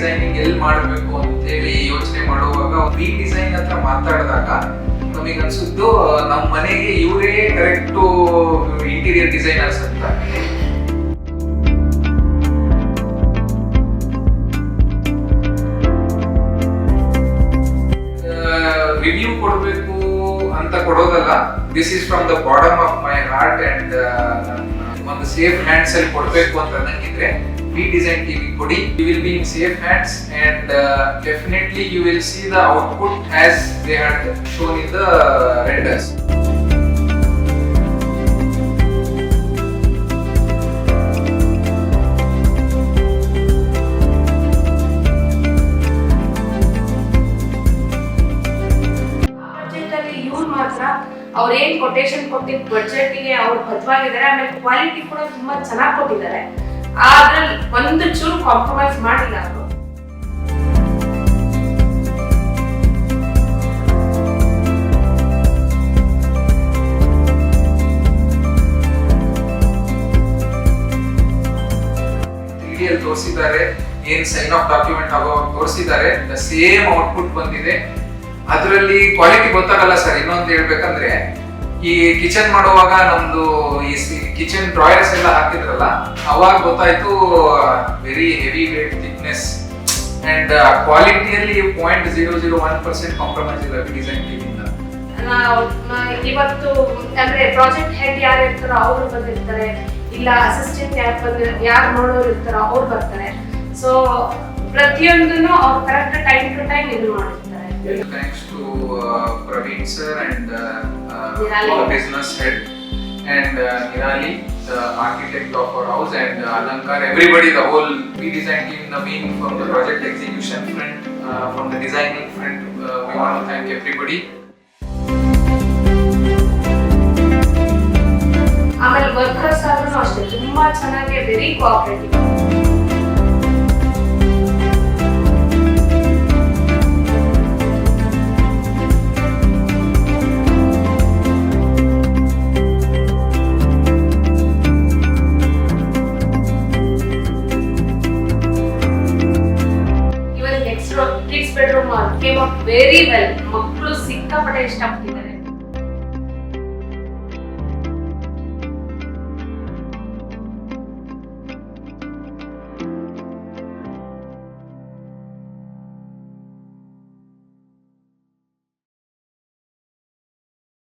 Designing ಎಲ್ಲಿ ಮಾಡಬೇಕು ಅಂತ ಹೇಳಿ ಯೋಚನೆ ಮಾಡುವಾಗ ವಿ ಡಿಸೈನ್ ಹತ್ರ ಮಾತಾಡಿದಾಗ ನಮಗೆ ಅನ್ಸುದ್ದು ನಮ್ಮ ಮನೆಗೆ ಇವರೇ ಕರೆಕ್ಟು ಇಂಟೀರಿಯರ್ ಡಿಸೈನರ್ಸ್ ಅಂತ. ರಿವ್ಯೂ ಕೊಡಬೇಕು ಅಂತ ಕೊಡೋದಲ್ಲ, this is from the bottom of my heart and ಒಂದು ಸೇಫ್ ಹ್ಯಾಂಡ್ಸ್ ಅಲ್ಲಿ ಕೊಡಬೇಕು ಅಂತ ಅನ್ನಂಗಿದ್ರೆ ವಿ ಡಿಸೈನ್ ಟಿವಿ ಕೊಡಿ. You will be in safe hands and definitely you will see the output as they had shown in the renders. ಅವ್ರು ಏನ್ quotation ಕೊಟ್ಟಿದ್ದ ಬಡ್ಜೆಟ್ಗೆ ಅವ್ರು ಬದ್ಧವಾಗಿದ್ದಾರೆ. ಆಮೇಲೆ ಕ್ವಾಲಿಟಿ ಕೂಡ ತುಂಬಾ ಚೆನ್ನಾಗಿ ಕೊಟ್ಟಿದ್ದಾರೆ. ಅದ್ರಲ್ಲಿ ಒಂದು ಚೂರು ಕಾಂಪ್ರಮೈಸ್ ಮಾಡಿಲ್ಲ ಅವರು. ತೋರಿಸಿದ್ದಾರೆ, ಏನ್ ಸೈನ್ ಆಫ್ ಡಾಕ್ಯುಮೆಂಟ್ ಆಗೋ ತೋರಿಸಿದ್ದಾರೆ, ದ ಸೇಮ್ ಔಟ್ಪುಟ್ ಬಂದಿದೆ. ಅದರಲ್ಲಿ ಕ್ವಾಲಿಟಿ ಗೊತ್ತಾಗಲ್ಲ ಸರ್. ಇನ್ನೊಂದು ಹೇಳ್ಬೇಕಂದ್ರೆ ಈ ಕಿಚನ್ ಮಾಡುವಾಗ ನಮ್ದು ಈ ಕಿಚನ್ ಡ್ರಾಯರ್ಸ್ ಎಲ್ಲ ಹಾಕಿದ್ರಲ್ಲ, ಅವಾಗ ಗೊತ್ತಾಯ್ತು very heavy weight thickness and ಕ್ವಾಲಿಟಿಯಲ್ಲಿ 0.001% ಕಾಂಪ್ರಮೈಸ್ ಇಲ್ಲ ಡಿಸೈನ್ ಟೀಮಿಂದ. ಇವತ್ತು ಅಂದ್ರೆ ಪ್ರಾಜೆಕ್ಟ್ ಹೆಡ್ ಯಾರು ಇರ್ತಾರೋ ಅವ್ರು ಬಂದಿರ್ತಾರೆ, ಇಲ್ಲ ಅಸಿಸ್ಟೆಂಟ್ ಯಾರು ನೋಡೋರು ಇರ್ತಾರೋ ಅವ್ರು ಬರ್ತಾರೆ. ಸೊ ಪ್ರತಿಯೊಂದನ್ನು ಅವ್ರು ಕರೆಕ್ಟ್ ಟೈಮ್ ಟು ಟೈಮ್ ಇದು ಮಾಡಿರ್ತಾರೆ. Thanks to Praveen sir and our business head and Nirali, the architect of our house, and Alankar, everybody, the whole V-Design team, Naveen from the project execution front, from the designing front, we want to thank everybody. ಆಮೇಲೆ workers ಆದ್ರೂ ಅಷ್ಟೇ ತುಂಬಾ ಚೆನ್ನಾಗಿ very cooperative. Kids bedroom came up very well. ಮಕ್ಕಳು ಸಿಕ್ಕಾಪಟ್ಟೆ ಇಷ್ಟಪಟ್ಟಿದ್ದಾರೆ.